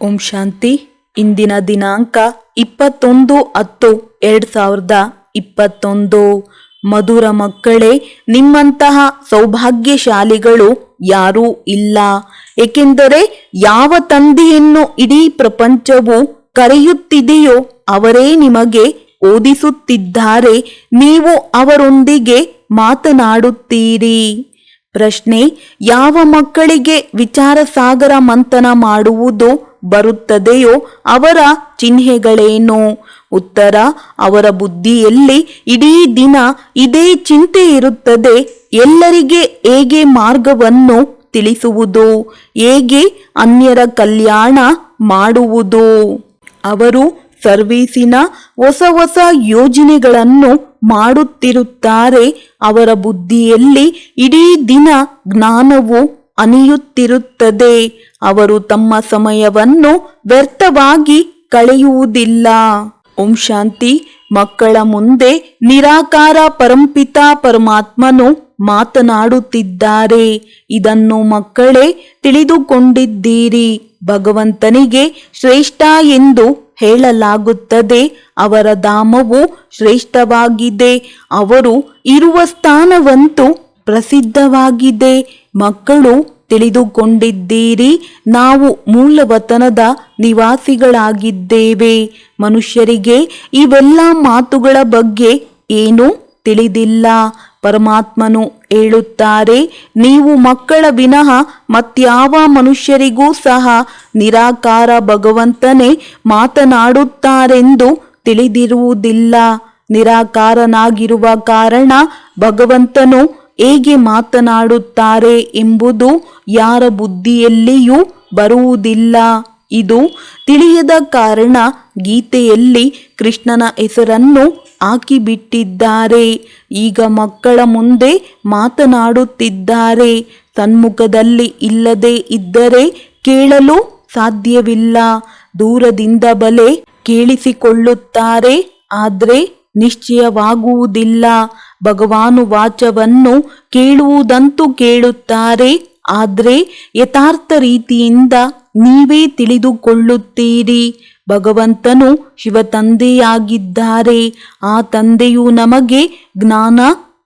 ಓಂ ಶಾಂತಿ. ಇಂದಿನ ದಿನಾಂಕ 21/10/2021. ಮಧುರ ಮಕ್ಕಳೇ, ನಿಮ್ಮಂತಹ ಸೌಭಾಗ್ಯಶಾಲಿಗಳು ಯಾರೂ ಇಲ್ಲ. ಏಕೆಂದರೆ ಯಾವ ತಂದೆಯನ್ನು ಇಡೀ ಪ್ರಪಂಚವು ಕರೆಯುತ್ತಿದೆಯೋ ಅವರೇ ನಿಮಗೆ ಓದಿಸುತ್ತಿದ್ದಾರೆ. ನೀವು ಅವರೊಂದಿಗೆ ಮಾತನಾಡುತ್ತೀರಿ. ಪ್ರಶ್ನೆ: ಯಾವ ಮಕ್ಕಳಿಗೆ ವಿಚಾರ ಸಾಗರ ಮಂಥನ ಮಾಡುವುದು ಬರುತ್ತದೆಯೋ ಅವರ ಚಿಹ್ನೆಗಳೇನು? ಉತ್ತರ: ಅವರ ಬುದ್ಧಿಯಲ್ಲಿ ಇಡೀ ದಿನ ಇದೇ ಚಿಂತೆ ಇರುತ್ತದೆ. ಎಲ್ಲರಿಗೆ ಹೇಗೆ ಮಾರ್ಗವನ್ನು ತಿಳಿಸುವುದು, ಹೇಗೆ ಅನ್ಯರ ಕಲ್ಯಾಣ ಮಾಡುವುದು. ಅವರು ಸರ್ವೀಸಿನ ಹೊಸ ಹೊಸ ಯೋಜನೆಗಳನ್ನು ಮಾಡುತ್ತಿರುತ್ತಾರೆ. ಅವರ ಬುದ್ಧಿಯಲ್ಲಿ ಇಡೀ ದಿನ ಜ್ಞಾನವು ಅನಿಯುತ್ತಿರುತ್ತದೆ. ಅವರು ತಮ್ಮ ಸಮಯವನ್ನು ವ್ಯರ್ಥವಾಗಿ ಕಳೆಯುವುದಿಲ್ಲ. ಓಂ ಶಾಂತಿ. ಮಕ್ಕಳ ಮುಂದೆ ನಿರಾಕಾರ ಪರಂಪಿತ ಪರಮಾತ್ಮನು ಮಾತನಾಡುತ್ತಿದ್ದಾರೆ. ಇದನ್ನು ಮಕ್ಕಳೇ ತಿಳಿದುಕೊಂಡಿದ್ದೀರಿ. ಭಗವಂತನಿಗೆ ಶ್ರೇಷ್ಠ ಎಂದು ಹೇಳಲಾಗುತ್ತದೆ. ಅವರ ಧಾಮವು ಶ್ರೇಷ್ಠವಾಗಿದೆ. ಅವರು ಇರುವ ಸ್ಥಾನವಂತೂ ಪ್ರಸಿದ್ಧವಾಗಿದೆ. ಮಕ್ಕಳು ತಿಳಿದುಕೊಂಡಿದ್ದೀರಿ, ನಾವು ಮೂಲವತನದ ನಿವಾಸಿಗಳಾಗಿದ್ದೇವೆ. ಮನುಷ್ಯರಿಗೆ ಇವೆಲ್ಲ ಮಾತುಗಳ ಬಗ್ಗೆ ಏನೂ ತಿಳಿದಿಲ್ಲ. ಪರಮಾತ್ಮನು ಹೇಳುತ್ತಾರೆ, ನೀವು ಮಕ್ಕಳ ವಿನಃ ಮತ್ಯಾವ ಮನುಷ್ಯರಿಗೂ ಸಹ ನಿರಾಕಾರ ಭಗವಂತನೇ ಮಾತನಾಡುತ್ತಾರೆಂದು ತಿಳಿದಿರುವುದಿಲ್ಲ. ನಿರಾಕಾರನಾಗಿರುವ ಕಾರಣ ಭಗವಂತನು ಹೇಗೆ ಮಾತನಾಡುತ್ತಾರೆ ಎಂಬುದು ಯಾರ ಬುದ್ಧಿಯಲ್ಲಿಯೂ ಬರುವುದಿಲ್ಲ. ಇದು ತಿಳಿಯದ ಕಾರಣ ಗೀತೆಯಲ್ಲಿ ಕೃಷ್ಣನ ಹೆಸರನ್ನು ಹಾಕಿಬಿಟ್ಟಿದ್ದಾರೆ. ಈಗ ಮಕ್ಕಳ ಮುಂದೆ ಮಾತನಾಡುತ್ತಿದ್ದಾರೆ. ಸನ್ಮುಖದಲ್ಲಿ ಇಲ್ಲದೆ ಇದ್ದರೆ ಕೇಳಲು ಸಾಧ್ಯವಿಲ್ಲ. ದೂರದಿಂದ ಬಲೆ ಕೇಳಿಸಿಕೊಳ್ಳುತ್ತಾರೆ, ಆದರೆ ನಿಶ್ಚಯವಾಗುವುದಿಲ್ಲ. ಭಗವಾನುವಾಚವನ್ನು ಕೇಳುವುದಂತೂ ಕೇಳುತ್ತಾರೆ, ಆದರೆ ಯಥಾರ್ಥ ರೀತಿಯಿಂದ ನೀವೇ ತಿಳಿದುಕೊಳ್ಳುತ್ತೀರಿ. ಭಗವಂತನು ಶಿವತಂದೆಯಾಗಿದ್ದಾರೆ. ಆ ತಂದೆಯು ನಮಗೆ ಜ್ಞಾನ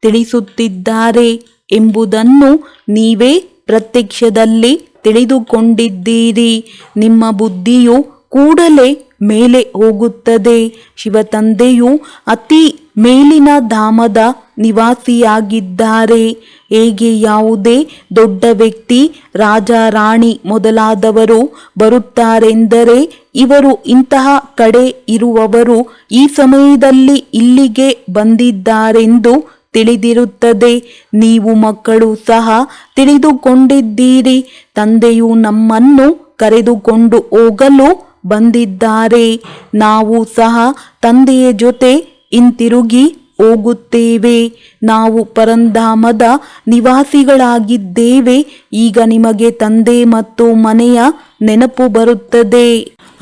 ತಿಳಿಸುತ್ತಿದ್ದಾರೆ ಎಂಬುದನ್ನು ನೀವೇ ಪ್ರತ್ಯಕ್ಷದಲ್ಲಿ ತಿಳಿದುಕೊಂಡಿದ್ದೀರಿ. ನಿಮ್ಮ ಬುದ್ಧಿಯು ಕೂಡಲೇ ಮೇಲೆ ಹೋಗುತ್ತದೆ. ಶಿವತಂದೆಯು ಅತಿ ಮೇಲಿನ ಧಾಮದ ನಿವಾಸಿಯಾಗಿದ್ದಾರೆ. ಹೇಗೆ ಯಾವುದೇ ದೊಡ್ಡ ವ್ಯಕ್ತಿ, ರಾಜ, ರಾಣಿ ಮೊದಲಾದವರು ಬರುತ್ತಾರೆಂದರೆ ಇವರು ಇಂತಹ ಕಡೆ ಇರುವವರು ಈ ಸಮಯದಲ್ಲಿ ಇಲ್ಲಿಗೆ ಬಂದಿದ್ದಾರೆಂದು ತಿಳಿದಿರುತ್ತದೆ. ನೀವು ಮಕ್ಕಳು ಸಹ ತಿಳಿದುಕೊಂಡಿದ್ದೀರಿ, ತಂದೆಯು ನಮ್ಮನ್ನು ಕರೆದುಕೊಂಡು ಹೋಗಲು ಬಂದಿದ್ದಾರೆ. ನಾವು ಸಹ ತಂದೆಯ ಜೊತೆ ಹಿಂತಿರುಗಿ ಹೋಗುತ್ತೇವೆ. ನಾವು ಪರಂಧಾಮದ ನಿವಾಸಿಗಳಾಗಿದ್ದೇವೆ. ಈಗ ನಿಮಗೆ ತಂದೆ ಮತ್ತು ಮನೆಯ ನೆನಪು ಬರುತ್ತದೆ.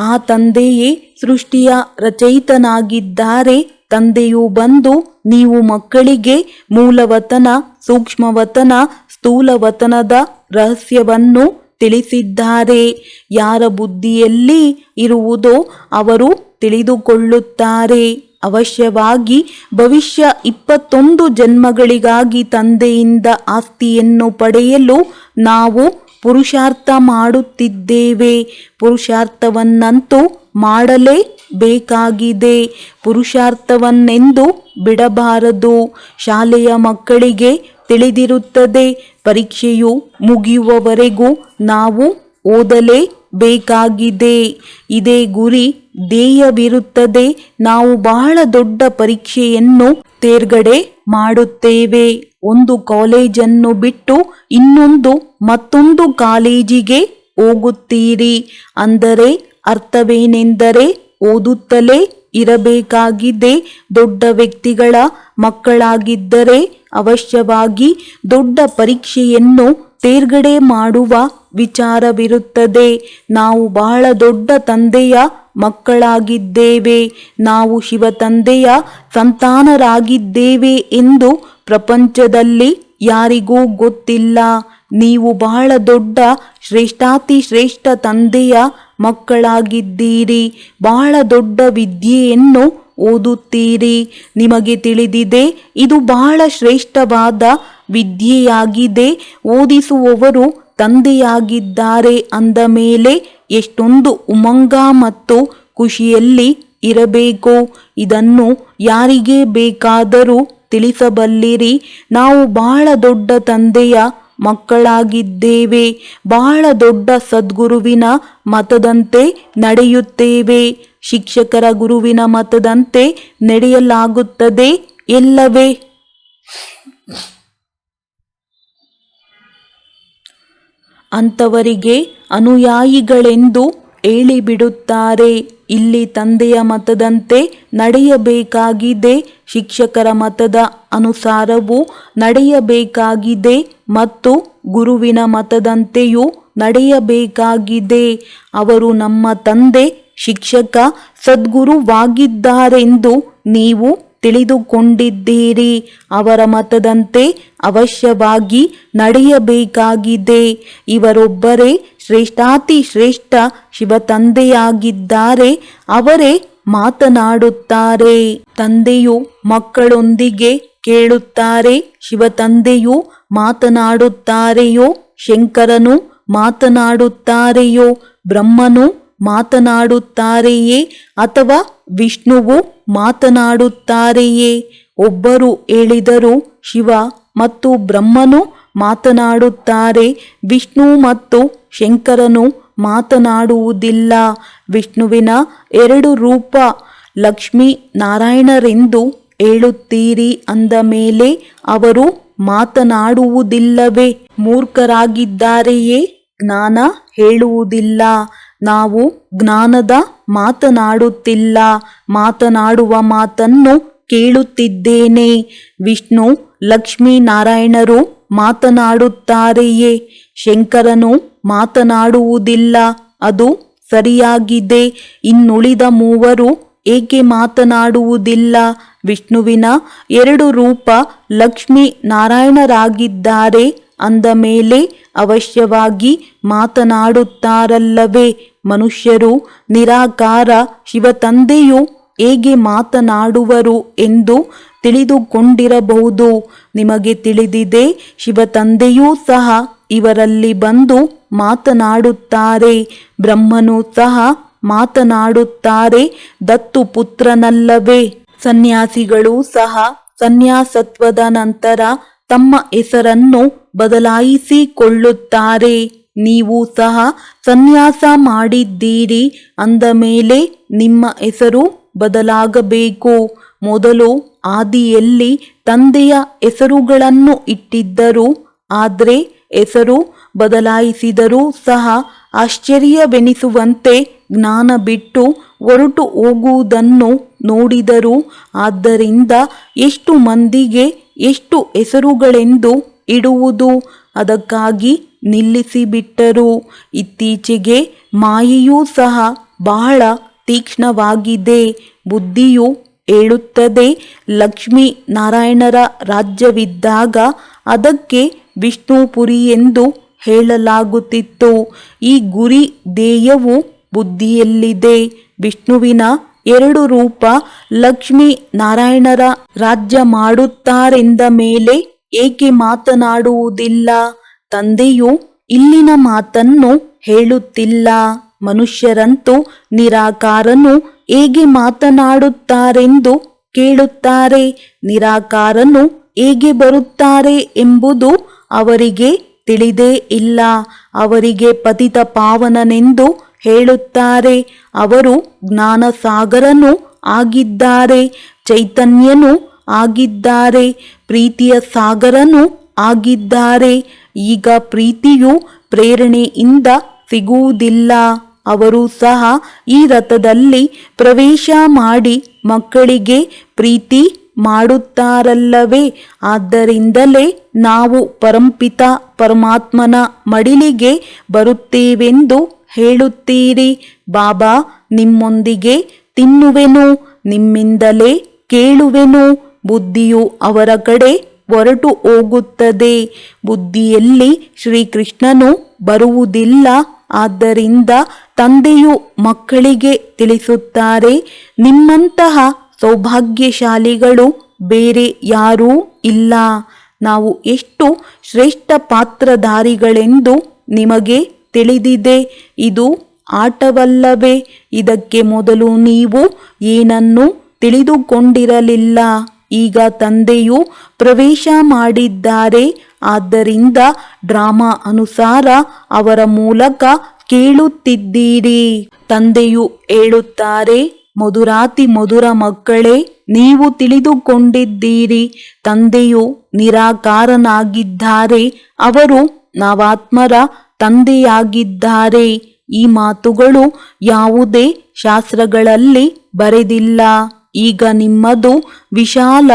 ಆ ತಂದೆಯೇ ಸೃಷ್ಟಿಯ ರಚಯಿತನಾಗಿದ್ದಾರೆ. ತಂದೆಯು ಬಂದು ನೀವು ಮಕ್ಕಳಿಗೆ ಮೂಲವತನ, ಸೂಕ್ಷ್ಮವತನ, ಸ್ಥೂಲವತನದ ರಹಸ್ಯವನ್ನು ತಿಳಿಸಿದ್ದಾರೆ. ಯಾರ ಬುದ್ಧಿಯಲ್ಲಿ ಇರುವುದೋ ಅವರು ತಿಳಿದುಕೊಳ್ಳುತ್ತಾರೆ. ಅವಶ್ಯವಾಗಿ ಭವಿಷ್ಯ 21 ಜನ್ಮಗಳಿಗಾಗಿ ತಂದೆಯಿಂದ ಆಸ್ತಿಯನ್ನು ಪಡೆಯಲು ನಾವು ಪುರುಷಾರ್ಥ ಮಾಡುತ್ತಿದ್ದೇವೆ. ಪುರುಷಾರ್ಥವನ್ನಂತೂ ಮಾಡಲೇ ಬೇಕಾಗಿದೆ. ಪುರುಷಾರ್ಥವನ್ನೆಂದು ಬಿಡಬಾರದು. ಶಾಲೆಯ ಮಕ್ಕಳಿಗೆ ತಿಳಿದಿರುತ್ತದೆ, ಪರೀಕ್ಷೆಯು ಮುಗಿಯುವವರೆಗೂ ನಾವು ಓದಲೇ ಬೇಕಾಗಿದೆ. ಇದೇ ಗುರಿ ಧ್ಯೇಯವಿರುತ್ತದೆ. ನಾವು ಬಹಳ ದೊಡ್ಡ ಪರೀಕ್ಷೆಯನ್ನು ತೇರ್ಗಡೆ ಮಾಡುತ್ತೇವೆ. ಒಂದು ಕಾಲೇಜನ್ನು ಬಿಟ್ಟು ಮತ್ತೊಂದು ಕಾಲೇಜಿಗೆ ಹೋಗುತ್ತೀರಿ. ಅಂದರೆ ಅರ್ಥವೇನೆಂದರೆ ಓದುತ್ತಲೇ ಇರಬೇಕಾಗಿದೆ. ದೊಡ್ಡ ವ್ಯಕ್ತಿಗಳ ಮಕ್ಕಳಾಗಿದ್ದರೆ ಅವಶ್ಯವಾಗಿ ದೊಡ್ಡ ಪರೀಕ್ಷೆಯನ್ನು ತೇರ್ಗಡೆ ಮಾಡುವ ವಿಚಾರವಿರುತ್ತದೆ. ನಾವು ಬಹಳ ದೊಡ್ಡ ತಂದೆಯ ಮಕ್ಕಳಾಗಿದ್ದೇವೆ. ನಾವು ಶಿವ ತಂದೆಯ ಸಂತಾನರಾಗಿದ್ದೇವೆ ಎಂದು ಪ್ರಪಂಚದಲ್ಲಿ ಯಾರಿಗೂ ಗೊತ್ತಿಲ್ಲ. ನೀವು ಬಹಳ ದೊಡ್ಡ ಶ್ರೇಷ್ಠಾತಿ ಶ್ರೇಷ್ಠ ತಂದೆಯ ಮಕ್ಕಳಾಗಿದ್ದೀರಿ. ಬಹಳ ದೊಡ್ಡ ವಿದ್ಯೆಯನ್ನು ಓದುತ್ತೀರಿ. ನಿಮಗೆ ತಿಳಿದಿದೆ, ಇದು ಬಹಳ ಶ್ರೇಷ್ಠವಾದ ವಿದ್ಯೆಯಾಗಿದೆ. ಓದಿಸುವವರು ತಂದೆಯಾಗಿದ್ದಾರೆ ಅಂದ ಮೇಲೆ ಎಷ್ಟೊಂದು ಉಮಂಗ ಮತ್ತು ಖುಷಿಯಲ್ಲಿ ಇರಬೇಕು. ಇದನ್ನು ಯಾರಿಗೆ ಬೇಕಾದರೂ ತಿಳಿಸಬಲ್ಲಿರಿ. ನಾವು ಬಹಳ ದೊಡ್ಡ ತಂದೆಯ ಮಕ್ಕಳಾಗಿದ್ದೇವೆ. ಬಹಳ ದೊಡ್ಡ ಸದ್ಗುರುವಿನ ಮತದಂತೆ ನಡೆಯುತ್ತೇವೆ. ಶಿಕ್ಷಕರ ಗುರುವಿನ ಮತದಂತೆ ನಡೆಯಲಾಗುತ್ತದೆ ಎಲ್ಲವೇ? ಅಂಥವರಿಗೆ ಅನುಯಾಯಿಗಳೆಂದು ಹೇಳಿಬಿಡುತ್ತಾರೆ. ಇಲ್ಲಿ ತಂದೆಯ ಮತದಂತೆ ನಡೆಯಬೇಕಾಗಿದೆ, ಶಿಕ್ಷಕರ ಮತದ ಅನುಸಾರವೂ ನಡೆಯಬೇಕಾಗಿದೆ ಮತ್ತು ಗುರುವಿನ ಮತದಂತೆಯೂ ನಡೆಯಬೇಕಾಗಿದೆ. ಅವರು ನಮ್ಮ ತಂದೆ ಶಿಕ್ಷಕ ಸದ್ಗುರುವಾಗಿದ್ದಾರೆಂದು ನೀವು ತಿಳಿದುಕೊಂಡಿದ್ದೀರಿ. ಅವರ ಮತದಂತೆ ಅವಶ್ಯವಾಗಿ ನಡೆಯಬೇಕಾಗಿದೆ. ಇವರೊಬ್ಬರೇ ಶ್ರೇಷ್ಠಾತಿ ಶ್ರೇಷ್ಠ ಶಿವತಂದೆಯಾಗಿದ್ದಾರೆ. ಅವರೇ ಮಾತನಾಡುತ್ತಾರೆ. ತಂದೆಯು ಮಕ್ಕಳೊಂದಿಗೆ ಕೇಳುತ್ತಾರೆ. ಶಿವತಂದೆಯು ಮಾತನಾಡುತ್ತಾರೆಯೋ? ಶಂಕರನು ಮಾತನಾಡುತ್ತಾರೆಯೋ? ಬ್ರಹ್ಮನು ಮಾತನಾಡುತ್ತಾರೆಯೇ ಅಥವಾ ವಿಷ್ಣುವು ಮಾತನಾಡುತ್ತಾರೆಯೇ? ಒಬ್ಬರು ಹೇಳಿದರು, ಶಿವ ಮತ್ತು ಬ್ರಹ್ಮನು ಮಾತನಾಡುತ್ತಾರೆ, ವಿಷ್ಣು ಮತ್ತು ಶಂಕರನು ಮಾತನಾಡುವುದಿಲ್ಲ. ವಿಷ್ಣುವಿನ 2 ರೂಪ ಲಕ್ಷ್ಮೀ ನಾರಾಯಣರೆಂದು ಹೇಳುತ್ತೀರಿ ಅಂದ ಮೇಲೆ ಅವರು ಮಾತನಾಡುವುದಿಲ್ಲವೇ? ಮೂರ್ಖರಾಗಿದ್ದಾರೆಯೇ? ಜ್ಞಾನ ಹೇಳುವುದಿಲ್ಲ. ನಾವು ಜ್ಞಾನದ ಮಾತನಾಡುತ್ತಿಲ್ಲ, ಮಾತನಾಡುವ ಮಾತನ್ನು ಕೇಳುತ್ತಿದ್ದೇನೆ. ವಿಷ್ಣು ಲಕ್ಷ್ಮೀ ನಾರಾಯಣರು ಮಾತನಾಡುತ್ತಾರೆಯೇ? ಶಂಕರನು ಮಾತನಾಡುವುದಿಲ್ಲ. ಅದು ಸರಿಯಾಗಿದೆ. ಇನ್ನುಳಿದ 3 ಏಕೆ ಮಾತನಾಡುವುದಿಲ್ಲ? ವಿಷ್ಣುವಿನ 2 ರೂಪ ಲಕ್ಷ್ಮೀ ನಾರಾಯಣರಾಗಿದ್ದಾರೆ ಅಂದ ಮೇಲೆ ಅವಶ್ಯವಾಗಿ ಮಾತನಾಡುತ್ತಾರಲ್ಲವೇ? ಮನುಷ್ಯರು ನಿರಾಕಾರ ಶಿವತಂದೆಯು ಹೇಗೆ ಮಾತನಾಡುವರು ಎಂದು ತಿಳಿದುಕೊಂಡಿರಬಹುದು. ನಿಮಗೆ ತಿಳಿದಿದೆ, ಶಿವತಂದೆಯೂ ಸಹ ಇವರಲ್ಲಿ ಬಂದು ಮಾತನಾಡುತ್ತಾರೆ. ಬ್ರಹ್ಮನು ಸಹ ಮಾತನಾಡುತ್ತಾರೆ. ದತ್ತು ಪುತ್ರನಲ್ಲವೇ? ಸನ್ಯಾಸಿಗಳು ಸಹ ಸನ್ಯಾಸತ್ವದ ನಂತರ ತಮ್ಮ ಹೆಸರನ್ನು ಬದಲಾಯಿಸಿಕೊಳ್ಳುತ್ತಾರೆ. ನೀವು ಸಹ ಸನ್ಯಾಸ ಮಾಡಿದ್ದೀರಿ ಅಂದ ಮೇಲೆ ನಿಮ್ಮ ಹೆಸರು ಬದಲಾಗಬೇಕು. ಮೊದಲು ಆದಿಯಲ್ಲಿ ತಂದೆಯ ಹೆಸರುಗಳನ್ನು ಇಟ್ಟಿದ್ದರು, ಆದರೆ ಹೆಸರು ಬದಲಾಯಿಸಿದರೂ ಸಹ ಆಶ್ಚರ್ಯವೆನಿಸುವಂತೆ ಜ್ಞಾನ ಬಿಟ್ಟು ಹೊರಟು ಹೋಗುವುದನ್ನು ನೋಡಿದರು. ಆದ್ದರಿಂದ ಎಷ್ಟು ಮಂದಿಗೆ ಎಷ್ಟು ಹೆಸರುಗಳೆಂದು ಇಡುವುದು? ಅದಕ್ಕಾಗಿ ನಿಲ್ಲಿಸಿಬಿಟ್ಟರು. ಇತ್ತೀಚೆಗೆ ಮಾಯೆಯೂ ಸಹ ಬಹಳ ತೀಕ್ಷ್ಣವಾಗಿದೆ. ಬುದ್ಧಿಯು ಹೇಳುತ್ತದೆ, ಲಕ್ಷ್ಮೀ ನಾರಾಯಣರ ರಾಜ್ಯವಿದ್ದಾಗ ಅದಕ್ಕೆ ವಿಷ್ಣುಪುರಿ ಎಂದು ಹೇಳಲಾಗುತ್ತಿತ್ತು. ಈ ಗುರಿ ಧ್ಯೇಯವು ಬುದ್ಧಿಯಲ್ಲಿದೆ. ವಿಷ್ಣುವಿನ 2 ರೂಪ ಲಕ್ಷ್ಮೀ ನಾರಾಯಣರ ರಾಜ್ಯ ಮಾಡುತ್ತಾರೆಂದ ಮೇಲೆ ಏಕೆ ಮಾತನಾಡುವುದಿಲ್ಲ? ತಂದೆಯು ಇಲ್ಲಿನ ಮಾತನ್ನು ಹೇಳುತ್ತಿಲ್ಲ. ಮನುಷ್ಯರಂತೂ ನಿರಾಕಾರನು ಹೇಗೆ ಮಾತನಾಡುತ್ತಾರೆಂದು ಕೇಳುತ್ತಾರೆ. ನಿರಾಕಾರನು ಹೇಗೆ ಬರುತ್ತಾರೆ ಎಂಬುದು ಅವರಿಗೆ ತಿಳಿದೇ ಇಲ್ಲ. ಅವರಿಗೆ ಪತಿತ ಪಾವನನೆಂದು ಹೇಳುತ್ತಾರೆ. ಅವರು ಜ್ಞಾನಸಾಗರನೂ ಆಗಿದ್ದಾರೆ, ಚೈತನ್ಯನೂ ಆಗಿದ್ದಾರೆ, ಪ್ರೀತಿಯ ಸಾಗರನೂ ಆಗಿದ್ದಾರೆ. ಈಗ ಪ್ರೀತಿಯು ಪ್ರೇರಣೆಯಿಂದ ಸಿಗುವುದಿಲ್ಲ. ಅವರು ಸಹ ಈ ರಥದಲ್ಲಿ ಪ್ರವೇಶ ಮಾಡಿ ಮಕ್ಕಳಿಗೆ ಪ್ರೀತಿ ಮಾಡುತ್ತಾರಲ್ಲವೇ? ಆದ್ದರಿಂದಲೇ ನಾವು ಪರಂಪಿತ ಪರಮಾತ್ಮನ ಮಡಿಲಿಗೆ ಬರುತ್ತೇವೆಂದು ಹೇಳುತ್ತೀರಿ. ಬಾಬಾ, ನಿಮ್ಮೊಂದಿಗೆ ತಿನ್ನುವೆನು, ನಿಮ್ಮಿಂದಲೇ ಕೇಳುವೆನು. ಬುದ್ಧಿಯು ಅವರ ಕಡೆ ಹೊರಟು ಹೋಗುತ್ತದೆ. ಬುದ್ಧಿಯಲ್ಲಿ ಶ್ರೀಕೃಷ್ಣನು ಬರುವುದಿಲ್ಲ. ಆದ್ದರಿಂದ ತಂದೆಯು ಮಕ್ಕಳಿಗೆ ತಿಳಿಸುತ್ತಾರೆ, ನಿಮ್ಮಂತಹ ಸೌಭಾಗ್ಯಶಾಲಿಗಳು ಬೇರೆ ಯಾರೂ ಇಲ್ಲ. ನಾವು ಎಷ್ಟು ಶ್ರೇಷ್ಠ ಪಾತ್ರಧಾರಿಗಳೆಂದು ನಿಮಗೆ ತಿಳಿದಿದೆ. ಇದು ಆಟವಲ್ಲವೇ? ಇದಕ್ಕೆ ಮೊದಲು ನೀವು ಏನನ್ನೂ ತಿಳಿದುಕೊಂಡಿರಲಿಲ್ಲ. ಈಗ ತಂದೆಯು ಪ್ರವೇಶ ಮಾಡಿದ್ದಾರೆ. ಆದ್ದರಿಂದ ಡ್ರಾಮಾ ಅನುಸಾರ ಅವರ ಮೂಲಕ ಕೇಳುತ್ತಿದ್ದೀರಿ. ತಂದೆಯು ಹೇಳುತ್ತಾರೆ, ಮಧುರಾತಿ ಮಧುರ ಮಕ್ಕಳೇ, ನೀವು ತಿಳಿದುಕೊಂಡಿದ್ದೀರಿ, ತಂದೆಯು ನಿರಾಕಾರನಾಗಿದ್ದಾರೆ. ಅವರು ನಾವಾತ್ಮರ ತಂದೆಯಾಗಿದ್ದಾರೆ. ಈ ಮಾತುಗಳು ಯಾವುದೇ ಶಾಸ್ತ್ರಗಳಲ್ಲಿ ಬರೆದಿಲ್ಲ. ಈಗ ನಿಮ್ಮದು ವಿಶಾಲ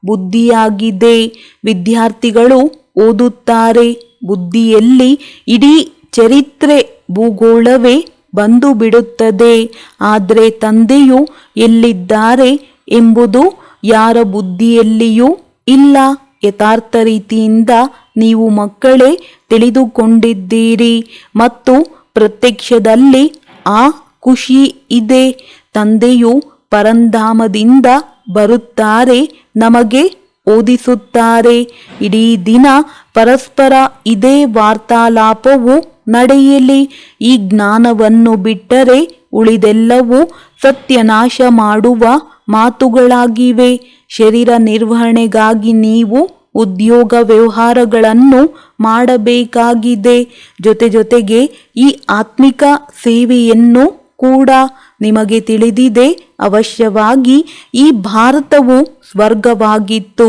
ಬುದ್ಧಿಯಾಗಿದೆ. ವಿದ್ಯಾರ್ಥಿಗಳು ಓದುತ್ತಾರೆ. ಬುದ್ಧಿಯಲ್ಲಿ ಇಡೀ ಚರಿತ್ರೆ ಭೂಗೋಳವೇ ಬಂದು ಬಿಡುತ್ತದೆ. ಆದರೆ ತಂದೆಯು ಎಲ್ಲಿದ್ದಾರೆ ಎಂಬುದು ಯಾರ ಬುದ್ಧಿಯಲ್ಲಿಯೂ ಇಲ್ಲ. ಯಥಾರ್ಥ ರೀತಿಯಿಂದ ನೀವು ಮಕ್ಕಳೇ ತಿಳಿದುಕೊಂಡಿದ್ದೀರಿ ಮತ್ತು ಪ್ರತ್ಯಕ್ಷದಲ್ಲಿ ಆ ಖುಷಿ ಇದೆ. ತಂದೆಯು ಪರಂಧಾಮದಿಂದ ಬರುತ್ತಾರೆ, ನಮಗೆ ಓದಿಸುತ್ತಾರೆ. ಇಡೀ ದಿನ ಪರಸ್ಪರ ಇದೇ ವಾರ್ತಾಲಾಪವು ನಡೆಯಲಿ. ಈ ಜ್ಞಾನವನ್ನು ಬಿಟ್ಟರೆ ಉಳಿದೆಲ್ಲವೂ ಸತ್ಯನಾಶ ಮಾಡುವ ಮಾತುಗಳಾಗಿವೆ. ಶರೀರ ನಿರ್ವಹಣೆಗಾಗಿ ನೀವು ಉದ್ಯೋಗ ವ್ಯವಹಾರಗಳನ್ನು ಮಾಡಬೇಕಾಗಿದೆ. ಜೊತೆಗೆ ಈ ಆತ್ಮಿಕ ಸೇವೆಯನ್ನು ಕೂಡ. ನಿಮಗೆ ತಿಳಿದಿದೆ, ಅವಶ್ಯವಾಗಿ ಈ ಭಾರತವು ಸ್ವರ್ಗವಾಗಿತ್ತು.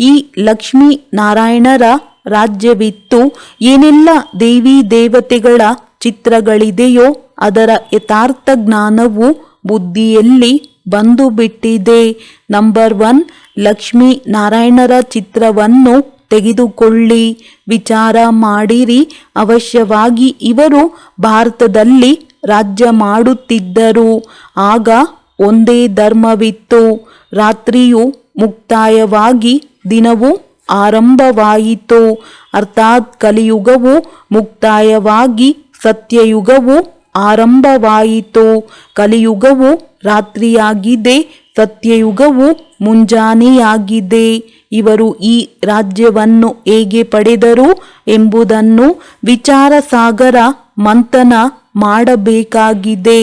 ಈ ಲಕ್ಷ್ಮೀ ನಾರಾಯಣರ ರಾಜ್ಯವಿತ್ತು. ಏನೆಲ್ಲ ದೇವಿ ದೇವತೆಗಳ ಚಿತ್ರಗಳಿದೆಯೋ ಅದರ ಯಥಾರ್ಥ ಜ್ಞಾನವು ಬುದ್ಧಿಯಲ್ಲಿ ಬಂದು ಬಿಟ್ಟಿದೆ. ನಂಬರ್ 1, ಲಕ್ಷ್ಮೀ ನಾರಾಯಣರ ಚಿತ್ರವನ್ನು ತೆಗೆದುಕೊಳ್ಳಿ, ವಿಚಾರ ಮಾಡಿರಿ. ಅವಶ್ಯವಾಗಿ ಇವರು ಭಾರತದಲ್ಲಿ ರಾಜ್ಯ ಮಾಡುತ್ತಿದ್ದರು. ಆಗ ಒಂದೇ ಧರ್ಮವಿತ್ತು. ರಾತ್ರಿಯು ಮುಕ್ತಾಯವಾಗಿ ದಿನವು ಆರಂಭವಾಯಿತು. ಅರ್ಥಾತ್ ಕಲಿಯುಗವು ಮುಕ್ತಾಯವಾಗಿ ಸತ್ಯಯುಗವು ಆರಂಭವಾಯಿತು. ಕಲಿಯುಗವು ರಾತ್ರಿಯಾಗಿದೆ, ಸತ್ಯಯುಗವು ಮುಂಜಾನೆಯಾಗಿದೆ. ಇವರು ಈ ರಾಜ್ಯವನ್ನು ಹೇಗೆ ಪಡೆದರು ಎಂಬುದನ್ನು ವಿಚಾರ ಸಾಗರ ಮಂಥನ ಮಾಡಬೇಕಾಗಿದೆ.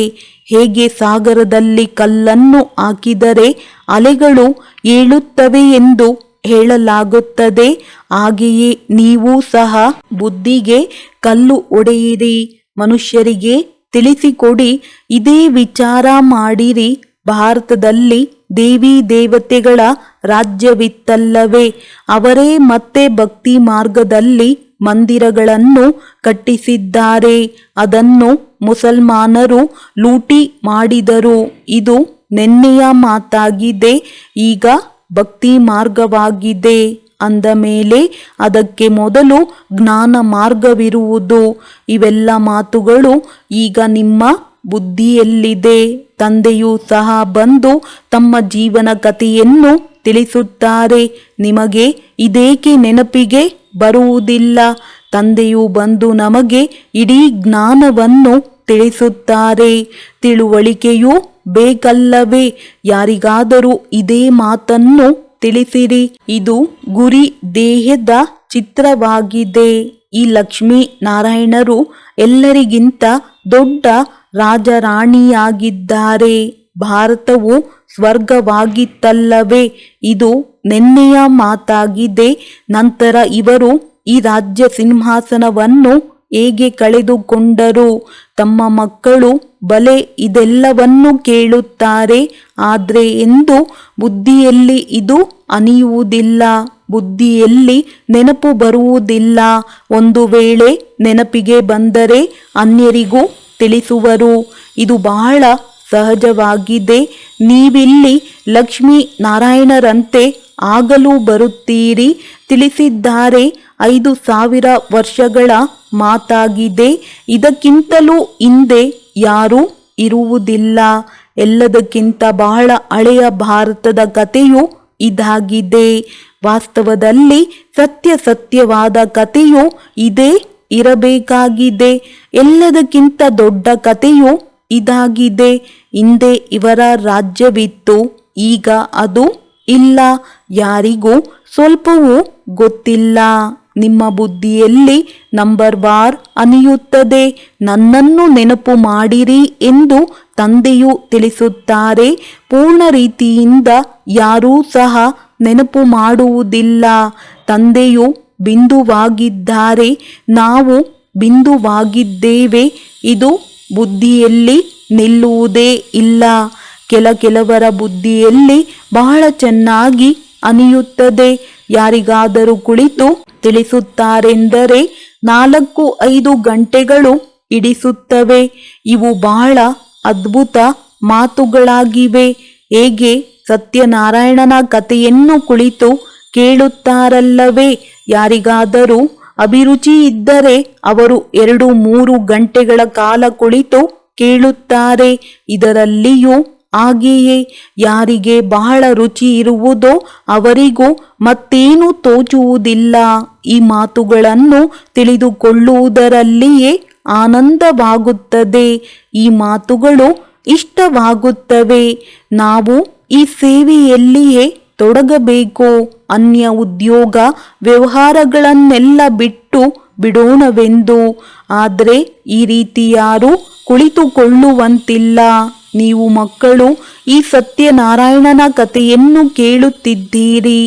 ಹೇಗೆ ಸಾಗರದಲ್ಲಿ ಕಲ್ಲನ್ನು ಹಾಕಿದರೆ ಅಲೆಗಳು ಏಳುತ್ತವೆ ಎಂದು ಹೇಳಲಾಗುತ್ತದೆ, ಹಾಗೆಯೇ ನೀವು ಸಹ ಬುದ್ಧಿಗೆ ಕಲ್ಲು ಹೊಡೆಯಿರಿ. ಮನುಷ್ಯರಿಗೆ ತಿಳಿಸಿಕೊಡಿ, ಇದೇ ವಿಚಾರ ಮಾಡಿರಿ. ಭಾರತದಲ್ಲಿ ದೇವಿ ದೇವತೆಗಳ ರಾಜ್ಯವಿತ್ತಲ್ಲವೇ? ಅವರೇ ಮತ್ತೆ ಭಕ್ತಿ ಮಾರ್ಗದಲ್ಲಿ ಮಂದಿರಗಳನ್ನು ಕಟ್ಟಿಸಿದ್ದಾರೆ. ಅದನ್ನು ಮುಸಲ್ಮಾನರು ಲೂಟಿ ಮಾಡಿದರು. ಇದು ನೆನ್ನೆಯ ಮಾತಾಗಿದೆ. ಈಗ ಭಕ್ತಿ ಮಾರ್ಗವಾಗಿದೆ ಅಂದ ಮೇಲೆ ಅದಕ್ಕೆ ಮೊದಲು ಜ್ಞಾನ ಮಾರ್ಗವಿರುವುದು. ಇವೆಲ್ಲ ಮಾತುಗಳು ಈಗ ನಿಮ್ಮ ಬುದ್ಧಿಯಲ್ಲಿದೆ. ತಂದೆಯೂ ಸಹ ಬಂದು ತಮ್ಮ ಜೀವನ ಕಥೆಯನ್ನು ತಿಳಿಸುತ್ತಾರೆ. ನಿಮಗೆ ಇದೇಕೆ ನೆನಪಿಗೆ ಬರುವುದಿಲ್ಲ? ತಂದೆಯು ಬಂದು ನಮಗೆ ಇಡೀ ಜ್ಞಾನವನ್ನು ತಿಳಿಸುತ್ತಾರೆ. ತಿಳುವಳಿಕೆಯೂ ಬೇಕಲ್ಲವೇ? ಯಾರಿಗಾದರೂ ಇದೇ ಮಾತನ್ನು ತಿಳಿಸಿರಿ. ಇದು ಗುರಿ ದೇಹದ ಚಿತ್ರವಾಗಿದೆ. ಈ ಲಕ್ಷ್ಮೀ ನಾರಾಯಣರು ಎಲ್ಲರಿಗಿಂತ ದೊಡ್ಡ ರಾಜರಾಣಿಯಾಗಿದ್ದಾರೆ. ಭಾರತವು ಸ್ವರ್ಗವಾಗಿತ್ತಲ್ಲವೇ? ಇದು ನೆನ್ನೆಯ ಮಾತಾಗಿದೆ. ನಂತರ ಇವರು ಈ ರಾಜ್ಯ ಸಿಂಹಾಸನವನ್ನು ಹೇಗೆ ಕಳೆದುಕೊಂಡರು? ತಮ್ಮ ಮಕ್ಕಳು ಬಲೆ ಇದೆಲ್ಲವನ್ನು ಕೇಳುತ್ತಾರೆ, ಆದರೆ ಎಂದು ಬುದ್ಧಿಯಲ್ಲಿ ಇದು ಅನಿಯುವುದಿಲ್ಲ. ಬುದ್ಧಿಯಲ್ಲಿ ನೆನಪು ಬರುವುದಿಲ್ಲ. ಒಂದು ವೇಳೆ ನೆನಪಿಗೆ ಬಂದರೆ ಅನ್ಯರಿಗೂ ತಿಳಿಸುವರು. ಇದು ಬಹಳ ಸಹಜವಾಗಿದೆ. ನೀವಿಲ್ಲಿ ಲಕ್ಷ್ಮೀ ನಾರಾಯಣರಂತೆ ಆಗಲು ಬರುತ್ತೀರಿ. ತಿಳಿಸಿದ್ದಾರೆ. 5000 ವರ್ಷಗಳ ಮಾತಾಗಿದೆ. ಇದಕ್ಕಿಂತಲೂ ಹಿಂದೆ ಯಾರೂ ಇರುವುದಿಲ್ಲ. ಎಲ್ಲದಕ್ಕಿಂತ ಬಹಳ ಹಳೆಯ ಭಾರತದ ಕಥೆಯು ಇದಾಗಿದೆ. ವಾಸ್ತವದಲ್ಲಿ ಸತ್ಯವಾದ ಕಥೆಯು ಇದೇ ಇರಬೇಕಾಗಿದೆ. ಎಲ್ಲದಕ್ಕಿಂತ ದೊಡ್ಡ ಕಥೆಯು ಇದಾಗಿದೆ. ಹಿಂದೆ ಇವರ ರಾಜ್ಯವಿತ್ತು, ಈಗ ಅದು ಇಲ್ಲ. ಯಾರಿಗೂ ಸ್ವಲ್ಪವೂ ಗೊತ್ತಿಲ್ಲ. ನಿಮ್ಮ ಬುದ್ಧಿಯಲ್ಲಿ ನಂಬರ್ ವಾರ್ ಅನಿಯುತ್ತದೆ. ನನ್ನನ್ನು ನೆನಪು ಮಾಡಿರಿ ಎಂದು ತಂದೆಯು ತಿಳಿಸುತ್ತಾರೆ. ಪೂರ್ಣ ರೀತಿಯಿಂದ ಯಾರೂ ಸಹ ನೆನಪು ಮಾಡುವುದಿಲ್ಲ. ತಂದೆಯು ಬಿಂದುವಾಗಿದ್ದಾರೆ, ನಾವು ಬಿಂದುವಾಗಿದ್ದೇವೆ. ಇದು ಬುದ್ಧಿಯಲ್ಲಿ ನಿಲ್ಲುವುದೇ ಇಲ್ಲ. ಕೆಲವರ ಬುದ್ಧಿಯಲ್ಲಿ ಬಹಳ ಚೆನ್ನಾಗಿ ಅನಿಯುತ್ತದೆ. ಯಾರಿಗಾದರೂ ಕುಳಿತು ತಿಳಿಸುತ್ತಾರೆಂದರೆ 4-5 ಗಂಟೆಗಳು ಹಿಡಿಸುತ್ತವೆ. ಇವು ಬಹಳ ಅದ್ಭುತ ಮಾತುಗಳಾಗಿವೆ. ಹೇಗೆ ಸತ್ಯನಾರಾಯಣನ ಕಥೆಯನ್ನು ಕುಳಿತು ಕೇಳುತ್ತಾರಲ್ಲವೇ. ಯಾರಿಗಾದರೂ ಅಭಿರುಚಿ ಇದ್ದರೆ ಅವರು 2-3 ಗಂಟೆಗಳ ಕಾಲ ಕುಳಿತು ಕೇಳುತ್ತಾರೆ. ಇದರಲ್ಲಿಯೂ ಹಾಗೆಯೇ ಯಾರಿಗೆ ಬಹಳ ರುಚಿ ಇರುವುದೋ ಅವರಿಗೂ ಮತ್ತೇನು ತೋಚುವುದಿಲ್ಲ. ಈ ಮಾತುಗಳನ್ನು ತಿಳಿದುಕೊಳ್ಳುವುದರಲ್ಲಿಯೇ ಆನಂದವಾಗುತ್ತದೆ. ಈ ಮಾತುಗಳು ಇಷ್ಟವಾಗುತ್ತವೆ. ನಾವು ಈ ಸೇವೆಯಲ್ಲಿಯೇ ತೊಡಗಬೇಕು. ಅನ್ಯ ಉದ್ಯೋಗ ವ್ಯವಹಾರಗಳನ್ನೆಲ್ಲ ಬಿಟ್ಟು ಬಿಡೋಣವೆಂದು. ಆದರೆ ಈ ರೀತಿ ಯಾರೂ ಕುಳಿತುಕೊಳ್ಳುವಂತಿಲ್ಲ. ನೀವು ಮಕ್ಕಳು ಈ ಸತ್ಯನಾರಾಯಣನ ಕಥೆಯನ್ನು ಕೇಳುತ್ತಿದ್ದೀರಿ.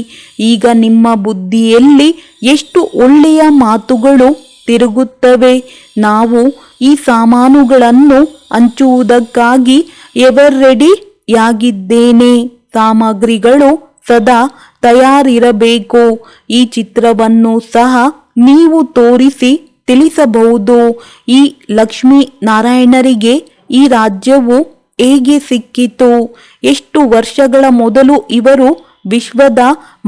ಈಗ ನಿಮ್ಮ ಬುದ್ಧಿಯಲ್ಲಿ ಎಷ್ಟು ಒಳ್ಳೆಯ ಮಾತುಗಳು ತಿರುಗುತ್ತವೆ. ನಾವು ಈ ಸಾಮಾನುಗಳನ್ನು ಹಂಚುವುದಕ್ಕಾಗಿ ಎವರ್ ರೆಡಿಯಾಗಿದ್ದೇನೆ. ಸಾಮಗ್ರಿಗಳು ಸದಾ ತಯಾರಿರಬೇಕು. ಈ ಚಿತ್ರವನ್ನು ಸಹ ನೀವು ತೋರಿಸಿ ತಿಳಿಸಬಹುದು. ಈ ಲಕ್ಷ್ಮೀ ನಾರಾಯಣರಿಗೆ ಈ ರಾಜ್ಯವು ಹೇಗೆ ಸಿಕ್ಕಿತು? ಎಷ್ಟು ವರ್ಷಗಳ ಮೊದಲು ಇವರು ವಿಶ್ವದ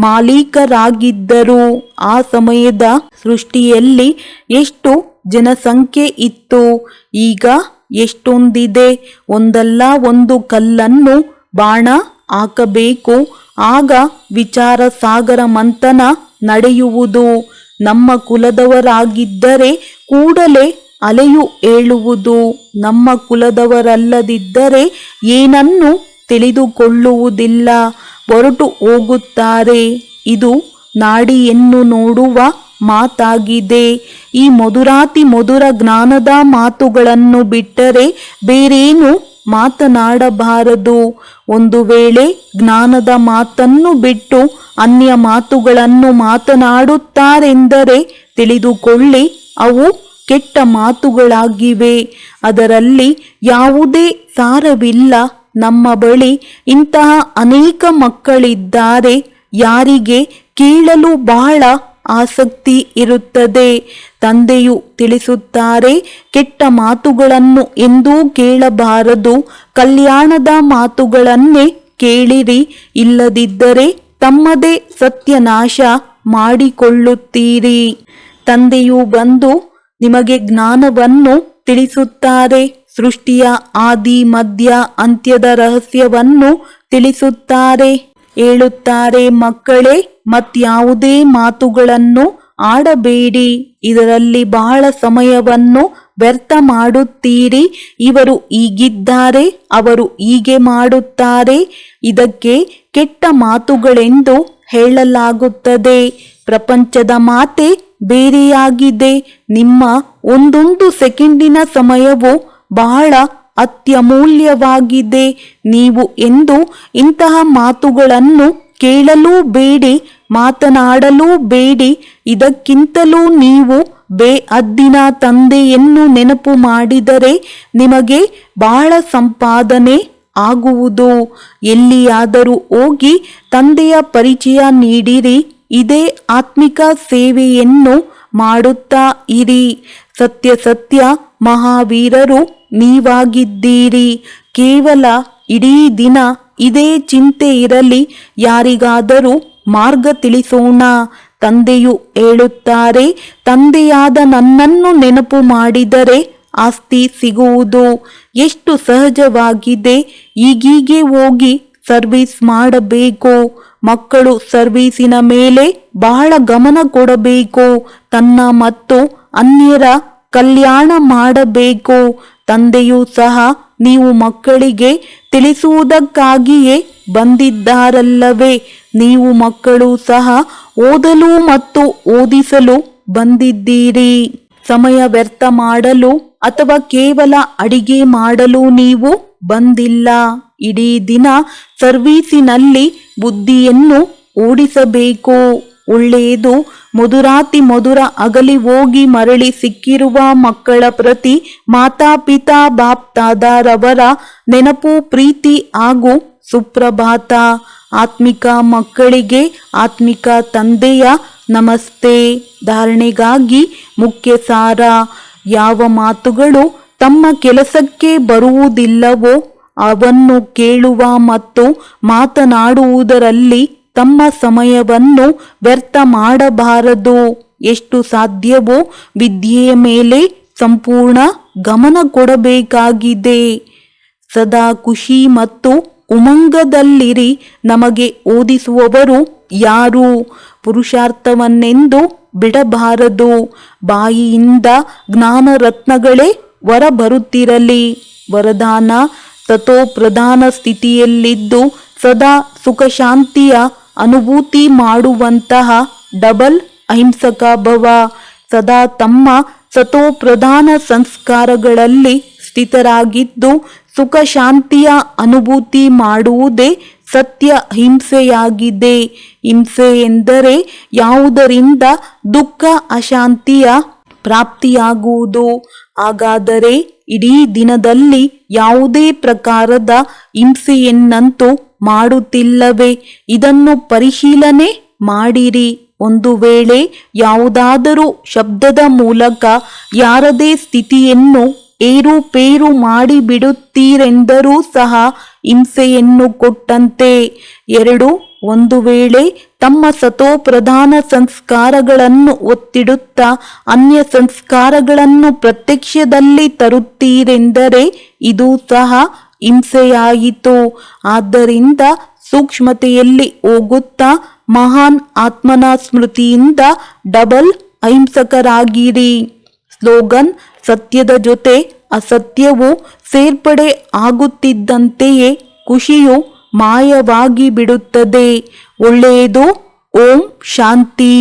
ಮಾಲೀಕರಾಗಿದ್ದರು? ಆ ಸಮಯದ ಸೃಷ್ಟಿಯಲ್ಲಿ ಎಷ್ಟು ಜನಸಂಖ್ಯೆ ಇತ್ತು? ಈಗ ಎಷ್ಟೊಂದಿದೆ? ಒಂದಲ್ಲ ಒಂದು ಕಲ್ಲನ್ನು ಬಾಣ ಹಾಕಬೇಕು. ಆಗ ವಿಚಾರ ಸಾಗರ ಮಂಥನ ನಡೆಯುವುದು. ನಮ್ಮ ಕುಲದವರಾಗಿದ್ದರೆ ಕೂಡಲೇ ಅಲೆಯು ಏಳುವುದು. ನಮ್ಮ ಕುಲದವರಲ್ಲದಿದ್ದರೆ ಏನನ್ನು ತಿಳಿದುಕೊಳ್ಳುವುದಿಲ್ಲ, ಹೊರಟು ಹೋಗುತ್ತಾರೆ. ಇದು ನಾಡಿಯನ್ನು ನೋಡುವ ಮಾತಾಗಿದೆ. ಈ ಮಧುರಾತಿ ಮಧುರ ಜ್ಞಾನದ ಮಾತುಗಳನ್ನು ಬಿಟ್ಟರೆ ಬೇರೇನು ಮಾತನಾಡಬಾರದು. ಒಂದು ವೇಳೆ ಜ್ಞಾನದ ಮಾತನ್ನು ಬಿಟ್ಟು ಅನ್ಯ ಮಾತುಗಳನ್ನು ಮಾತನಾಡುತ್ತಾರೆಂದರೆ ತಿಳಿದುಕೊಳ್ಳಿ, ಅವು ಕೆಟ್ಟ ಮಾತುಗಳಾಗಿವೆ. ಅದರಲ್ಲಿ ಯಾವುದೇ ಸಾರವಿಲ್ಲ. ನಮ್ಮ ಬಳಿ ಇಂತಹ ಅನೇಕ ಮಕ್ಕಳಿದ್ದಾರೆ. ಯಾರಿಗೆ ಕೇಳಲು ಬಹಳ ಆಸಕ್ತಿ ಇರುತ್ತದೆ. ತಂದೆಯು ತಿಳಿಸುತ್ತಾರೆ, ಕೆಟ್ಟ ಮಾತುಗಳನ್ನು ಎಂದೂ ಕೇಳಬಾರದು. ಕಲ್ಯಾಣದ ಮಾತುಗಳನ್ನೇ ಕೇಳಿರಿ. ಇಲ್ಲದಿದ್ದರೆ ತಮ್ಮದೇ ಸತ್ಯನಾಶ ಮಾಡಿಕೊಳ್ಳುತ್ತೀರಿ. ತಂದೆಯು ಬಂದು ನಿಮಗೆ ಜ್ಞಾನವನ್ನು ತಿಳಿಸುತ್ತಾರೆ. ಸೃಷ್ಟಿಯ ಆದಿ ಮಧ್ಯ ಅಂತ್ಯದ ರಹಸ್ಯವನ್ನು ತಿಳಿಸುತ್ತಾರೆ. ಹೇಳುತ್ತಾರೆ, ಮಕ್ಕಳೇ, ಮತ್ಯಾವುದೇ ಮಾತುಗಳನ್ನು ಆಡಬೇಡಿ. ಇದರಲ್ಲಿ ಬಹಳ ಸಮಯವನ್ನು ವ್ಯರ್ಥ ಮಾಡುತ್ತೀರಿ. ಇವರು ಹೀಗಿದ್ದಾರೆ, ಅವರು ಹೀಗೆ ಮಾಡುತ್ತಾರೆ. ಇದಕ್ಕೆ ಕೆಟ್ಟ ಮಾತುಗಳೆಂದು ಹೇಳಲಾಗುತ್ತದೆ. ಪ್ರಪಂಚದ ಮಾತೆ ಬೇರೆಯಾಗಿದೆ. ನಿಮ್ಮ ಒಂದೊಂದು ಸೆಕೆಂಡಿನ ಸಮಯವು ಬಹಳ ಅತ್ಯಮೂಲ್ಯವಾಗಿದೆ. ನೀವು ಎಂದು ಇಂತಹ ಮಾತುಗಳನ್ನು ಕೇಳಲೂ ಬೇಡಿ, ಮಾತನಾಡಲೂ ಬೇಡಿ. ಇದಕ್ಕಿಂತಲೂ ನೀವು ಬೇಹದ್ದಿನ ತಂದೆಯನ್ನು ನೆನಪು ಮಾಡಿದರೆ ನಿಮಗೆ ಬಹಳ ಸಂಪಾದನೆ ಆಗುವುದು. ಎಲ್ಲಿಯಾದರೂ ಹೋಗಿ ತಂದೆಯ ಪರಿಚಯ ನೀಡಿರಿ. ಇದೇ ಆತ್ಮಿಕ ಸೇವೆಯನ್ನು ಮಾಡುತ್ತಾ ಇರಿ. ಸತ್ಯ ಸತ್ಯ ಮಹಾವೀರರು ನೀವಾಗಿದ್ದೀರಿ. ಕೇವಲ ಇಡೀ ದಿನ ಇದೇ ಚಿಂತೆ ಇರಲಿ. ಯಾರಿಗಾದರೂ ಮಾರ್ಗ ತಿಳಿಸೋಣ. ತಂದೆಯು ಹೇಳುತ್ತಾರೆ, ತಂದೆಯಾದ ನನ್ನನ್ನು ನೆನಪು ಮಾಡಿದರೆ ಆಸ್ತಿ ಸಿಗುವುದು. ಎಷ್ಟು ಸಹಜವಾಗಿದೆ. ಈಗೀಗೆ ಹೋಗಿ ಸರ್ವಿಸ್ ಮಾಡಬೇಕು. ಮಕ್ಕಳು ಸರ್ವೀಸಿನ ಮೇಲೆ ಬಹಳ ಗಮನ ಕೊಡಬೇಕು. ತನ್ನ ಮತ್ತು ಅನ್ಯರ ಕಲ್ಯಾಣ ಮಾಡಬೇಕು. ತಂದೆಯೂ ಸಹ ನೀವು ಮಕ್ಕಳಿಗೆ ತಿಳಿಸುವುದಕ್ಕಾಗಿಯೇ ಬಂದಿದ್ದಾರಲ್ಲವೇ. ನೀವು ಮಕ್ಕಳು ಸಹ ಓದಲು ಮತ್ತು ಓದಿಸಲು ಬಂದಿದ್ದೀರಿ. ಸಮಯ ವ್ಯರ್ಥ ಮಾಡಲು ಅಥವಾ ಕೇವಲ ಅಡಿಗೆ ಮಾಡಲು ನೀವು ಬಂದಿಲ್ಲ. ಇಡೀ ದಿನ ಸರ್ವೀಸಿನಲ್ಲಿ ಬುದ್ಧಿಯನ್ನು ಓಡಿಸಬೇಕು. ಒಳ್ಳೆಯದು. ಮಧುರಾತಿ ಮಧುರ ಅಗಲಿ ಹೋಗಿ ಮರಳಿ ಸಿಕ್ಕಿರುವ ಮಕ್ಕಳ ಪ್ರತಿ ಮಾತಾಪಿತಾ ಬಾಪ್ ದಾದಾರವರ ನೆನಪು, ಪ್ರೀತಿ ಹಾಗೂ ಸುಪ್ರಭಾತ. ಆತ್ಮಿಕ ಮಕ್ಕಳಿಗೆ ಆತ್ಮಿಕ ತಂದೆಯ ನಮಸ್ತೆ. ಧಾರಣೆಗಾಗಿ ಮುಖ್ಯ ಸಾರ. ಯಾವ ಮಾತುಗಳು ತಮ್ಮ ಕೆಲಸಕ್ಕೆ ಬರುವುದಿಲ್ಲವೋ ಅವನ್ನು ಕೇಳುವ ಮತ್ತು ಮಾತನಾಡುವುದರಲ್ಲಿ ತಮ್ಮ ಸಮಯವನ್ನು ವ್ಯರ್ಥ ಮಾಡಬಾರದು. ಎಷ್ಟು ಸಾಧ್ಯವೋ ವಿದ್ಯೆಯ ಮೇಲೆ ಸಂಪೂರ್ಣ ಗಮನ ಕೊಡಬೇಕಾಗಿದೆ. ಸದಾ ಖುಷಿ ಮತ್ತು ಉಮಂಗದಲ್ಲಿರಿ. ನಮಗೆ ಓದಿಸುವವರು ಯಾರು? ಪುರುಷಾರ್ಥವನ್ನೆಂದು ಬಿಡಬಾರದು. ಬಾಯಿಯಿಂದ ಜ್ಞಾನ ರತ್ನಗಳೇ ಹೊರಬರುತ್ತಿರಲಿ. ವರದಾನ: ಸತೋ ಪ್ರಧಾನ ಸ್ಥಿತಿಯಲ್ಲಿದ್ದು ಸದಾ ಸುಖ ಶಾಂತಿಯ ಅನುಭೂತಿ ಮಾಡುವಂತಹ ಡಬಲ್ ಅಹಿಂಸಕ ಭವ. ಸದಾ ತಮ್ಮ ಸತೋ ಪ್ರಧಾನ ಸಂಸ್ಕಾರಗಳಲ್ಲಿ ಸ್ಥಿತರಾಗಿದ್ದು ಸುಖ ಶಾಂತಿಯ ಅನುಭೂತಿ ಮಾಡುವುದೇ ಸತ್ಯ ಹಿಂಸೆಯಾಗಿದೆ. ಹಿಂಸೆ ಎಂದರೆ ಯಾವುದರಿಂದ ದುಃಖ ಅಶಾಂತಿಯ ಪ್ರಾಪ್ತಿಯಾಗುವುದು. ಹಾಗಾದರೆ ಇಡೀ ದಿನದಲ್ಲಿ ಯಾವುದೇ ಪ್ರಕಾರದ ಹಿಂಸೆಯನ್ನಂತೂ ಮಾಡುತ್ತಿಲ್ಲವೇ? ಇದನ್ನು ಪರಿಶೀಲನೆ ಮಾಡಿರಿ. ಒಂದು ವೇಳೆ ಯಾವುದಾದರೂ ಶಬ್ದದ ಮೂಲಕ ಯಾರದೇ ಸ್ಥಿತಿಯನ್ನು ಏರುಪೇರು ಮಾಡಿಬಿಡುತ್ತೀರೆಂದರೂ ಸಹ ಹಿಂಸೆಯನ್ನು ಕೊಟ್ಟಂತೆ. 2. ಒಂದು ವೇಳೆ ತಮ್ಮ ಸತೋ ಪ್ರಧಾನ ಸಂಸ್ಕಾರಗಳನ್ನು ಒತ್ತಿಡುತ್ತಾ ಅನ್ಯ ಸಂಸ್ಕಾರಗಳನ್ನು ಪ್ರತ್ಯಕ್ಷದಲ್ಲಿ ತರುತ್ತೀರೆಂದರೆ ಇದು ಸಹ ಹಿಂಸೆಯಾಯಿತು. ಆದ್ದರಿಂದ ಸೂಕ್ಷ್ಮತೆಯಲ್ಲಿ ಹೋಗುತ್ತಾ ಮಹಾನ್ ಆತ್ಮನ ಸ್ಮೃತಿಯಿಂದ ಡಬಲ್ ಅಹಿಂಸಕರಾಗಿರಿ. ಸ್ಲೋಗನ್: ಸತ್ಯದ ಜೊತೆ ಅಸತ್ಯವು ಸೇರ್ಪಡೆ ಆಗುತ್ತಿದ್ದಂತೆಯೇ ಖುಷಿಯು ಮಾಯವಾಗಿ ಬಿಡುತ್ತದೆ. ಒಳ್ಳೆಯದು. ಓಂ ಶಾಂತಿ.